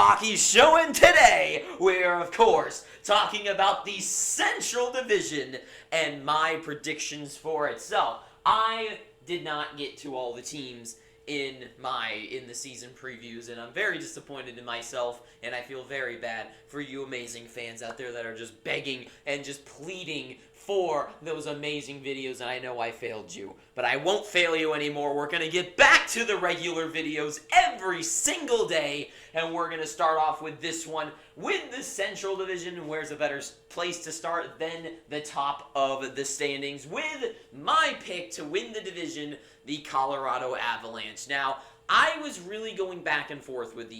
Hockey Show, and today we're, of course, talking about the Central Division and my predictions for it. So, I did not get to all the teams in the season previews, and I'm very disappointed in myself, and I feel very bad for you amazing fans out there that are just begging and just pleading for those amazing videos, and I know I failed you, but I won't fail you anymore. We're going to get back to the regular videos every single day, and we're going to start off with this one with the Central Division, and where's a better place to start than the top of the standings with my pick to win the division, the Colorado Avalanche. Now, I was really going back and forth with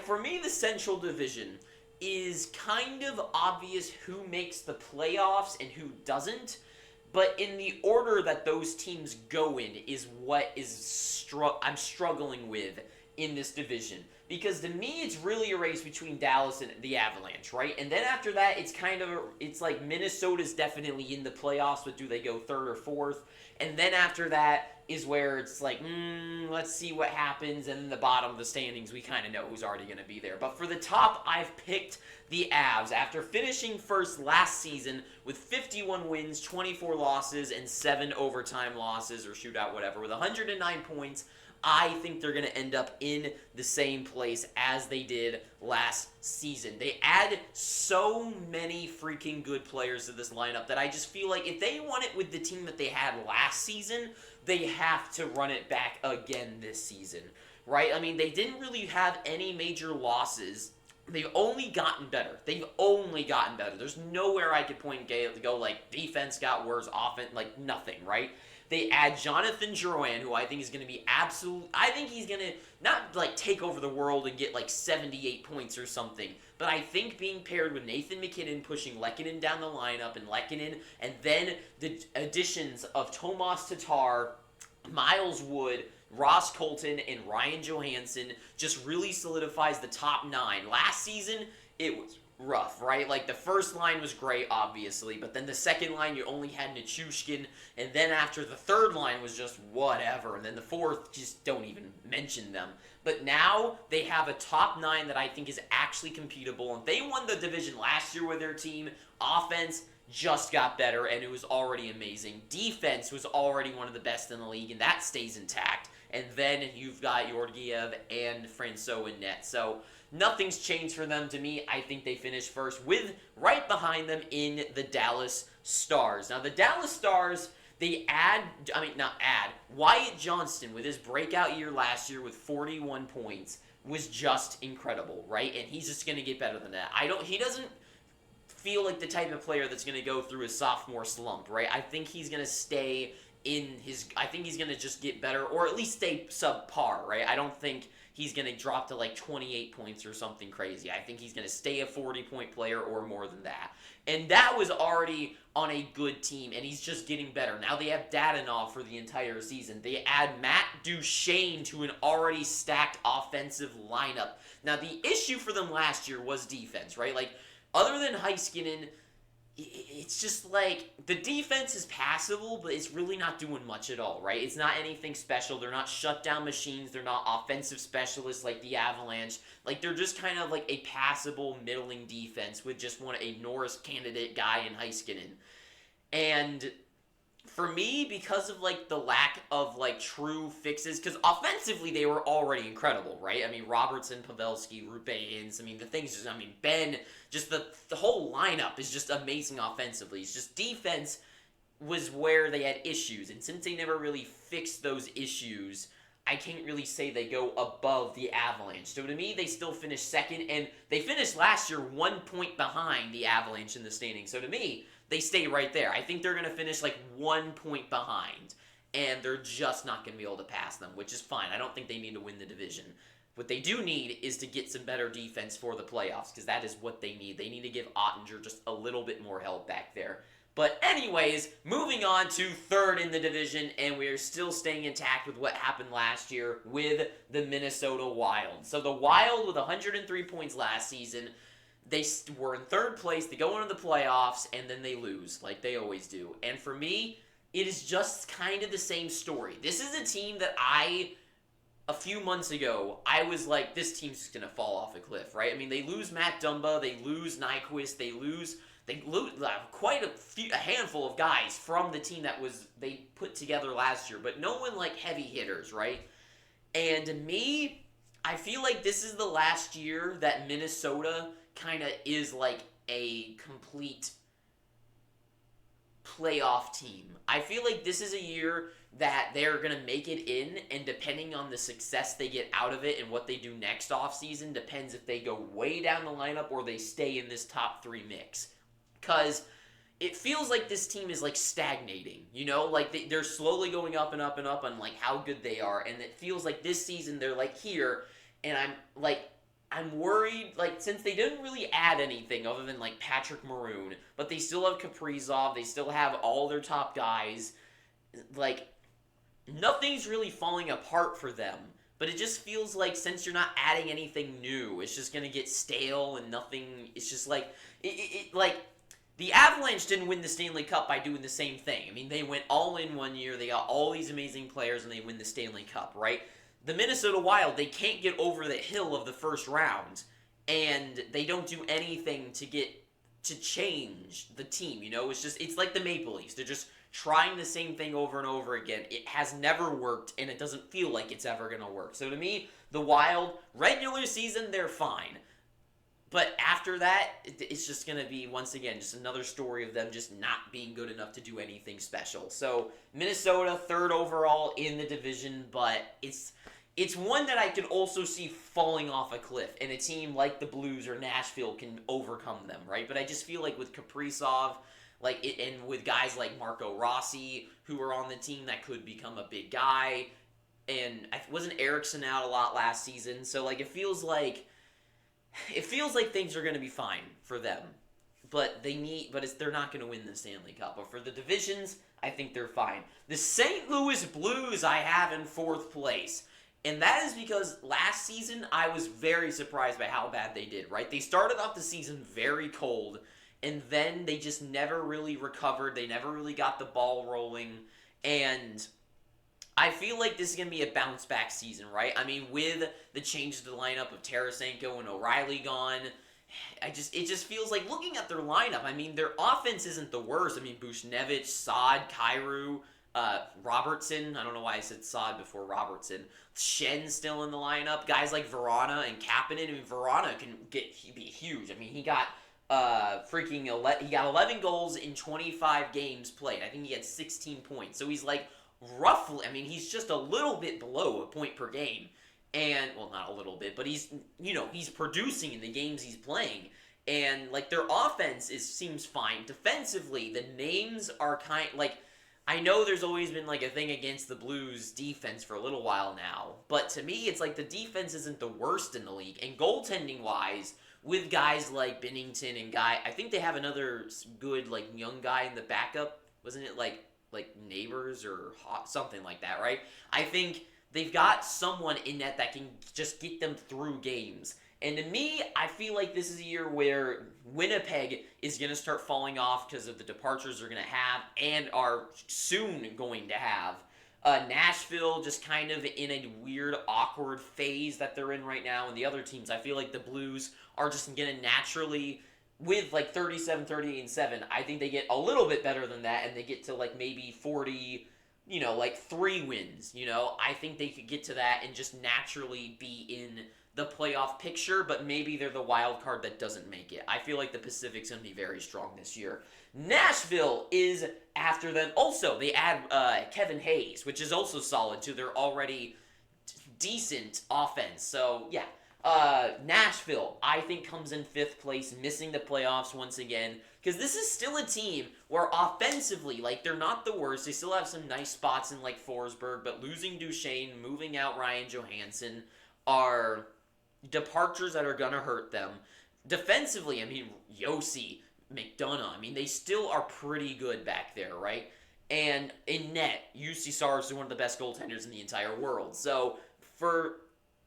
for me, the Central Division is kind of obvious who makes the playoffs and who doesn't, but in the order that those teams go in is what I'm struggling with in this division. Because to me, it's really a race between Dallas and the Avalanche, right? And then after that, it's like Minnesota's definitely in the playoffs, but do they go third or fourth? And then after that is where it's like, let's see what happens. And then the bottom of the standings, we kind of know who's already going to be there. But for the top, I've picked the Avs. After finishing first last season with 51 wins, 24 losses, and 7 overtime losses, or shootout, whatever, with 109 points, I think they're going to end up in the same place as they did last season. They add so many freaking good players to this lineup that I just feel like if they won it with the team that they had last season, they have to run it back again this season, right? I mean, they didn't really have any major losses. They've only gotten better. There's nowhere I could point to go like defense got worse, offense, like nothing, right? They add Jonathan Drouin, who I think is going to be I think he's going to not like take over the world and get like 78 points or something, but I think being paired with Nathan MacKinnon, pushing Lehkonen down the lineup, and then the additions of Tomas Tatar, Miles Wood, Ross Colton, and Ryan Johansson just really solidifies the top 9. Last season, it was rough, right? Like, the first line was great, obviously, but then the second line, you only had Nichushkin, and then after the third line was just whatever, and then the fourth, just don't even mention them. But now, they have a top 9 that I think is actually competable, and they won the division last year with their team. Offense just got better, and it was already amazing. Defense was already one of the best in the league, and that stays intact. And then you've got Georgiev and Francois in net, so nothing's changed for them. To me, I think they finished first with right behind them in the Dallas Stars. Now, the Dallas Stars, Wyatt Johnston with his breakout year last year with 41 points was just incredible, right? And he's just going to get better than that. He doesn't feel like the type of player that's going to go through his sophomore slump, right? I think he's going to stay I think he's going to just get better, or at least stay subpar, right? I don't think he's going to drop to like 28 points or something crazy. I think he's going to stay a 40-point player or more than that. And that was already on a good team, and he's just getting better. Now they have Dadonov for the entire season. They add Matt Duchene to an already stacked offensive lineup. Now, the issue for them last year was defense, right? Like, other than Heiskanen, it's just like the defense is passable, but it's really not doing much at all, right? It's not anything special. They're not shutdown machines. They're not offensive specialists like the Avalanche. Like, they're just kind of like a passable, middling defense with just a Norris candidate guy in Heiskanen. And for me, because of like the lack of like true fixes, because offensively they were already incredible, right? I mean, Robertson, Pavelski, Rupe Hintz, Ben, just the whole lineup is just amazing offensively. It's just defense was where they had issues, and since they never really fixed those issues, I can't really say they go above the Avalanche. So to me, they still finished second, and they finished last year 1 point behind the Avalanche in the standings. So to me, they stay right there. I think they're going to finish like 1 point behind, and they're just not going to be able to pass them, which is fine. I don't think they need to win the division. What they do need is to get some better defense for the playoffs, because that is what they need. They need to give Ottinger just a little bit more help back there. But anyways, moving on to third in the division, and we are still staying intact with what happened last year with the Minnesota Wild. So the Wild, with 103 points last season, they were in third place, they go into the playoffs, and then they lose, like they always do. And for me, it is just kind of the same story. This is a team that a few months ago, I was like, this team's just going to fall off a cliff, right? I mean, they lose Matt Dumba, they lose Nyquist, they lose quite a handful of guys from the team they put together last year, but no one like heavy hitters, right? And to me, I feel like this is the last year that Minnesota kind of is like a complete playoff team. I feel like this is a year that they're going to make it in, and depending on the success they get out of it and what they do next offseason depends if they go way down the lineup or they stay in this top 3 mix. Because it feels like this team is like stagnating, you know? Like they're slowly going up and up and up on like how good they are, and it feels like this season they're like here, and I'm worried, like, since they didn't really add anything other than, like, Patrick Maroon, but they still have Kaprizov, they still have all their top guys, like, nothing's really falling apart for them, but it just feels like since you're not adding anything new, it's just gonna get stale and nothing, it's just like, like, the Avalanche didn't win the Stanley Cup by doing the same thing. I mean, they went all in one year, they got all these amazing players, and they win the Stanley Cup, right? The Minnesota Wild, they can't get over the hill of the first round, and they don't do anything to change the team, you know? It's like the Maple Leafs. They're just trying the same thing over and over again. It has never worked, and it doesn't feel like it's ever going to work. So to me, the Wild, regular season, they're fine. But after that, it's just going to be, once again, just another story of them just not being good enough to do anything special. So, Minnesota, 3rd overall in the division, but it's one that I can also see falling off a cliff, and a team like the Blues or Nashville can overcome them, right? But I just feel like with Kaprizov, and with guys like Marco Rossi, who are on the team that could become a big guy, and wasn't Eriksson out a lot last season, so, like, it feels like things are going to be fine for them, but they're not going to win the Stanley Cup. But for the divisions, I think they're fine. The St. Louis Blues I have in 4th place, and that is because last season I was very surprised by how bad they did, right? They started off the season very cold, and then they just never really recovered. They never really got the ball rolling, and I feel like this is going to be a bounce-back season, right? I mean, with the change to the lineup of Tarasenko and O'Reilly gone, it just feels like, looking at their lineup, I mean, their offense isn't the worst. I mean, Buchnevich, Saad, Kyrou, Robertson. I don't know why I said Saad before Robertson. Schen's still in the lineup. Guys like Verana and Kapanen. I mean, Verana can be huge. I mean, he got he got 11 goals in 25 games played. I think he had 16 points. So he's like, roughly, I mean, he's just a little bit below a point per game. And, well, not a little bit, but he's producing in the games he's playing. And, like, their offense seems fine. Defensively, the names are I know there's always been, like, a thing against the Blues defense for a little while now. But to me, it's like the defense isn't the worst in the league. And goaltending-wise, with guys like Binnington and I think they have another good, like, young guy in the backup. Wasn't it, like Neighbors or something like that, right? I think they've got someone in net that can just get them through games. And to me, I feel like this is a year where Winnipeg is going to start falling off because of the departures they're going to have and are soon going to have. Nashville just kind of in a weird, awkward phase that they're in right now. And the other teams, I feel like the Blues are just going to naturally, with like 37, 38, and 7, I think they get a little bit better than that, and they get to like maybe 40, like 3 wins. I think they could get to that and just naturally be in the playoff picture, but maybe they're the wild card that doesn't make it. I feel like the Pacific's going to be very strong this year. Nashville is after them. Also, they add Kevin Hayes, which is also solid to their already decent offense. So, yeah. Nashville, I think, comes in 5th place, missing the playoffs once again, because this is still a team where offensively, like, they're not the worst. They still have some nice spots in, like, Forsberg, but losing Duchesne, moving out Ryan Johansson are departures that are going to hurt them. Defensively, I mean, Yossi, McDonough, I mean, they still are pretty good back there, right? And in net, UC Saros is one of the best goaltenders in the entire world. So, for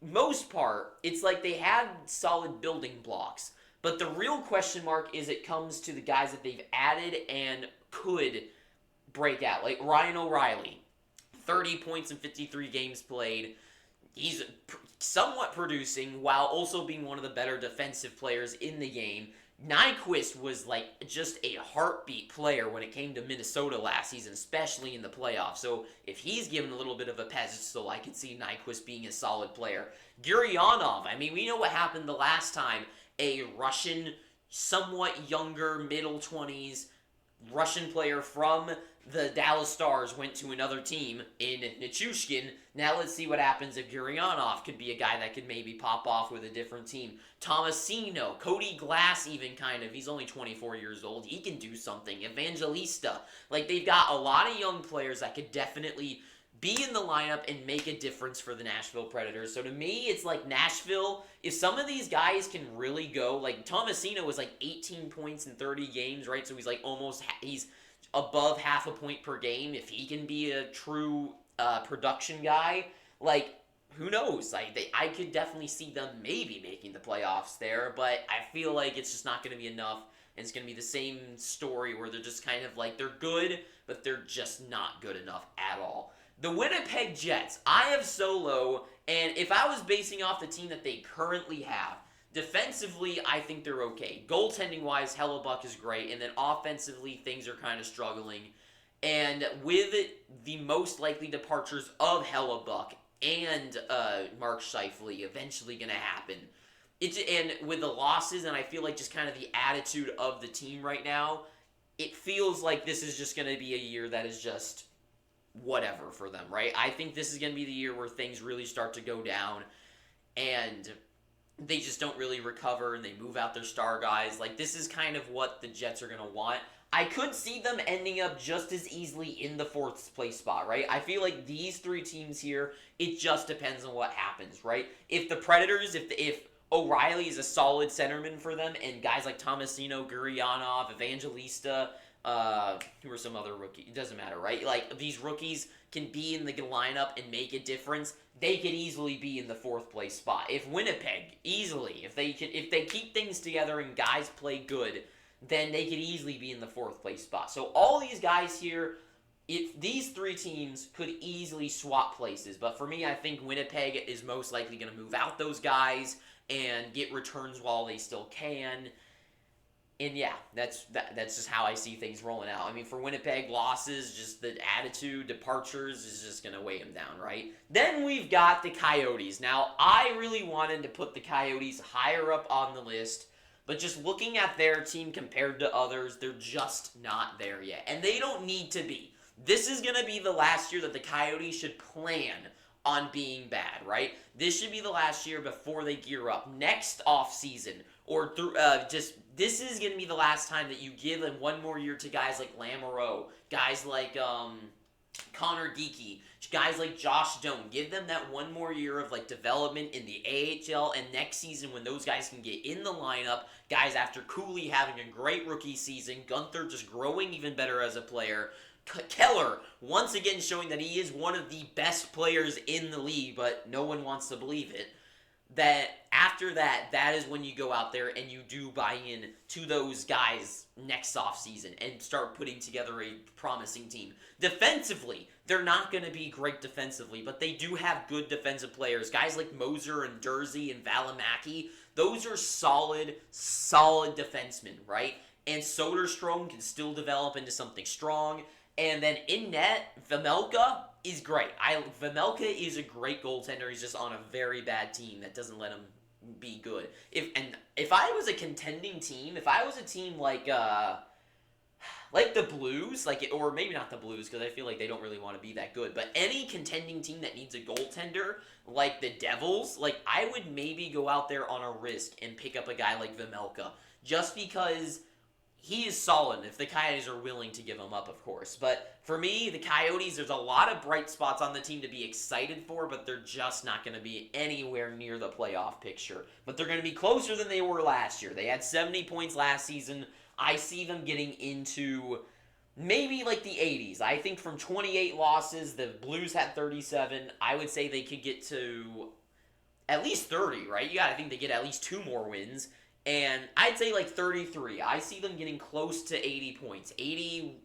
most part, it's like they have solid building blocks. But the real question mark is it comes to the guys that they've added and could break out. Like Ryan O'Reilly, 30 points in 53 games played. he's somewhat producing while also being one of the better defensive players in the game. Nyquist was like just a heartbeat player when it came to Minnesota last season, especially in the playoffs. So if he's given a little bit of a pedestal, I could see Nyquist being a solid player. Gurionov, I mean, we know what happened the last time a Russian, somewhat younger, middle 20s Russian player from the Dallas Stars went to another team in Nichushkin. Now let's see what happens if Gurionov could be a guy that could maybe pop off with a different team. Tomasino, Cody Glass even kind of. He's only 24 years old. He can do something. Evangelista. Like, they've got a lot of young players that could definitely be in the lineup and make a difference for the Nashville Predators. So to me, it's like Nashville, if some of these guys can really go, like Tomasino was like 18 points in 30 games, right? So he's like he's above half a point per game. If he can be a true production guy, like, who knows? I could definitely see them maybe making the playoffs there, but I feel like it's just not going to be enough. And it's going to be the same story where they're just kind of like, they're good, but they're just not good enough at all. The Winnipeg Jets, I have Solo, and if I was basing off the team that they currently have, defensively, I think they're okay. Goaltending-wise, Hellebuck is great, and then offensively, things are kind of struggling. And with the most likely departures of Hellebuck and Mark Scheifele eventually going to happen, and with the losses, and I feel like just kind of the attitude of the team right now, it feels like this is just going to be a year that is just whatever for them, right? I think this is going to be the year where things really start to go down and they just don't really recover and they move out their star guys. Like, this is kind of what the Jets are going to want. I could see them ending up just as easily in the fourth place spot, right? I feel like these three teams here, it just depends on what happens, right? If the Predators, if O'Reilly is a solid centerman for them and guys like Tomasino, Gurionov, Evangelista, who are some other rookies? It doesn't matter, right? Like, these rookies can be in the lineup and make a difference. They could easily be in the fourth place spot. If Winnipeg, easily, if they keep things together and guys play good, then they could easily be in the fourth place spot. So all these guys here, if these three teams could easily swap places. But for me, I think Winnipeg is most likely going to move out those guys and get returns while they still can. And yeah, that's just how I see things rolling out. I mean, for Winnipeg, losses, just the attitude, departures is just going to weigh them down, right? Then we've got the Coyotes. Now, I really wanted to put the Coyotes higher up on the list, but just looking at their team compared to others, they're just not there yet. And they don't need to be. This is going to be the last year that the Coyotes should plan on being bad, right? This should be the last year before they gear up. Next offseason, or this is going to be the last time that you give them one more year to guys like Lamoureux, guys like Connor Geekie, guys like Josh Doan. Give them that one more year of like development in the AHL, and next season when those guys can get in the lineup, guys after Cooley having a great rookie season, Gunther just growing even better as a player, Keller once again showing that he is one of the best players in the league, but no one wants to believe it. That after that, that is when you go out there and you do buy in to those guys next offseason and start putting together a promising team. Defensively, they're not going to be great defensively, but they do have good defensive players. Guys like Moser and Dursey and Valimaki, those are solid defensemen, right? And Soderstrom can still develop into something strong. And then in net, Vejmelka is great. Vejmelka is a great goaltender. He's just on a very bad team that doesn't let him be good. If I was a contending team, if I was a team like the Blues, or maybe not the Blues because I feel like they don't really want to be that good, but any contending team that needs a goaltender, like the Devils, like I would maybe go out there on a risk and pick up a guy like Vejmelka just because he is solid if the Coyotes are willing to give him up, of course. But for me, the Coyotes, there's a lot of bright spots on the team to be excited for, but they're just not going to be anywhere near the playoff picture. But they're going to be closer than they were last year. They had 70 points last season. I see them getting into maybe like the 80s. I think from 28 losses, the Blues had 37. I would say they could get to at least 30, right? You got to think they get at least 2 more wins. And I'd say like 33. I see them getting close to 80 points. 80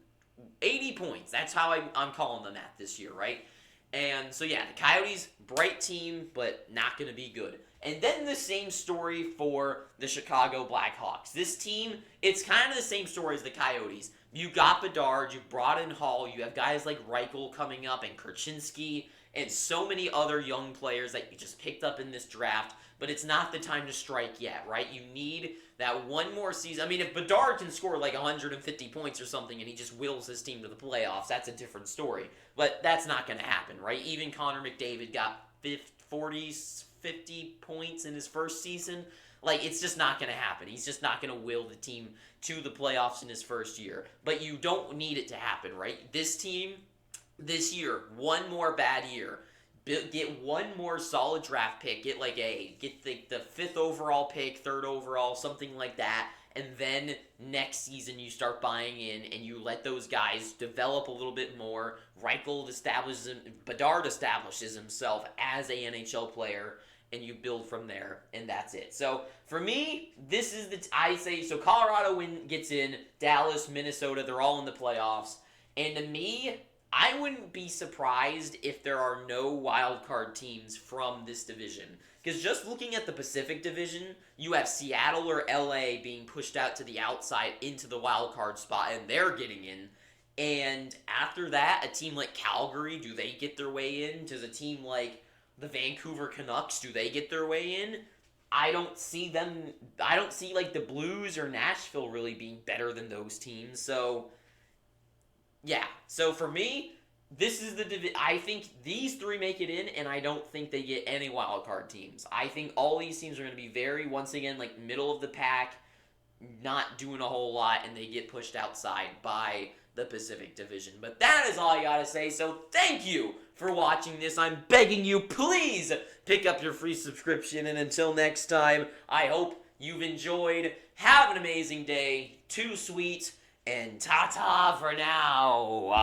points. That's how I'm calling them at this year, right? And so, yeah, the Coyotes, bright team, but not going to be good. And then the same story for the Chicago Blackhawks. This team, it's kind of the same story as the Coyotes. You got Bedard, you brought in Hall, you have guys like Reichel coming up and Kurchinski and so many other young players that you just picked up in this draft, but it's not the time to strike yet, right? You need that one more season. I mean, if Bedard can score like 150 points or something and he just wills his team to the playoffs, that's a different story. But that's not going to happen, right? Even Connor McDavid got 50 points in his first season. Like, it's just not going to happen. He's just not going to will the team to the playoffs in his first year. But you don't need it to happen, right? This team, this year, one more bad year. Get one more solid draft pick. Get the 5th overall pick, 3rd overall, something like that. And then next season you start buying in and you let those guys develop a little bit more. Bedard establishes himself as a NHL player, and you build from there, and that's it. So for me, this is so Colorado gets in, Dallas, Minnesota, they're all in the playoffs, and to me, I wouldn't be surprised if there are no wild card teams from this division. Because just looking at the Pacific Division, you have Seattle or LA being pushed out to the outside into the wild card spot, and they're getting in. And after that, a team like Calgary, do they get their way in? Does a team like the Vancouver Canucks, do they get their way in? I don't see like the Blues or Nashville really being better than those teams. So yeah, so for me, this is I think these 3 make it in, and I don't think they get any wild card teams. I think all these teams are going to be once again, like middle of the pack, not doing a whole lot, and they get pushed outside by the Pacific Division. But that is all I gotta say, so thank you for watching this. I'm begging you, please pick up your free subscription, and until next time, I hope you've enjoyed. Have an amazing day. Too sweet. And ta-ta for now.